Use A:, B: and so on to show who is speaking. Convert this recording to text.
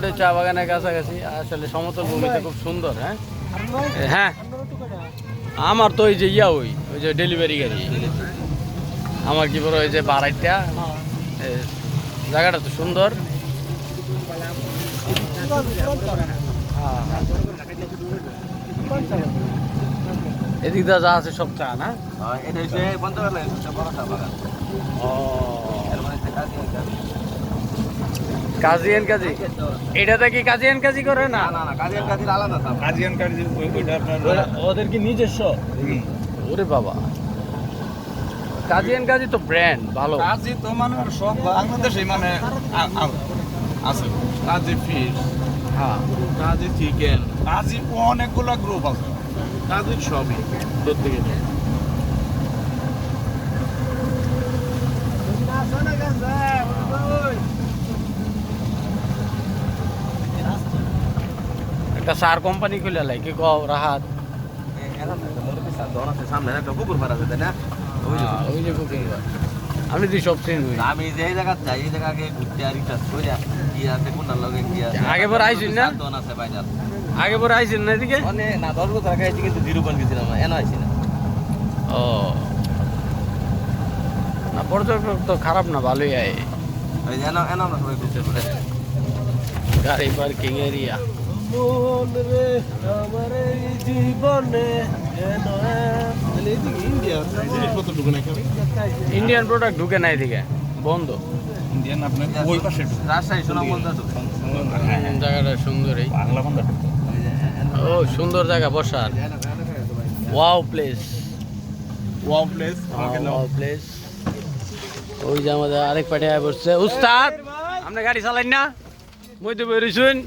A: মোটামুটি চা বাগানের কাছাকাছি আসলে সমতল ভূমিতে খুব সুন্দর। হ্যাঁ হ্যাঁ আমার তো ওই যে ওই যে ডেলিভারি গাড়ি আমার কি বড় ওই যে বাড়াইটা জায়গাটা তো সুন্দর। এদিক যা আছে সব চা না? কাজিয়ান কাজী এটাতে কি কাজিয়ান কাজী করে না? ওদের কি নিজস্ব? ওরে বাবা, কাজিয়ান কাজী তো ব্র্যান্ড ভালো।
B: কাজী তো মানে সব বাংলাদেশে মানে আছে। কাজী ফিশ,
A: হ্যাঁ
B: কাজী চিকেন, কাজী অনেকগুলো গ্রুপ আছে। কাজী সবই প্রত্যেকে।
A: একটা সার কোম্পানি খুলে লাই কি কও রাহাত?
B: সামনে একটা কুকুর মারা যেতে না?
A: ওই যে কুকিং আমি তুই সব চিনি।
B: আমি যে জায়গা যাই এই জায়গাকে ঘুরতে আর রিসার্চ করে কি আছে কোনটার লগে কি আছে।
A: আগে পর আইছিস না?
B: দোন আছে বাইজার।
A: আগে পর আইছিস না এদিকে?
B: মানে না 10 বছর আগে আইছি কিন্তু জিরোপয়েন্ট গেছিলাম না, এনে আইছি না।
A: ও না, পর্যটক তো খারাপ না, ভালোই আয়।
B: ওই যে এনে আমরা সবাই ঘুরতে পারে।
A: গাড়ি পার্কিং এরিয়া। ইন্ডিয়ান প্রোডাক্ট ঢুকে না এদিকে, বন্ধ।
B: ইন্ডিয়ান আপনার ওই পাশে রাজশাহী সুনামগঞ্জ তো
A: জায়গাটা সুন্দরই।
B: বাংলা বন্ধ।
A: ও সুন্দর জায়গা বসার। Wow place,
B: wow place.
A: Wow place. ওই যে আমাদের আরেক পার্টি বসছে। উস্তাদ আপনি গাড়ি চালাইন না? মই তো বেরোইছুন।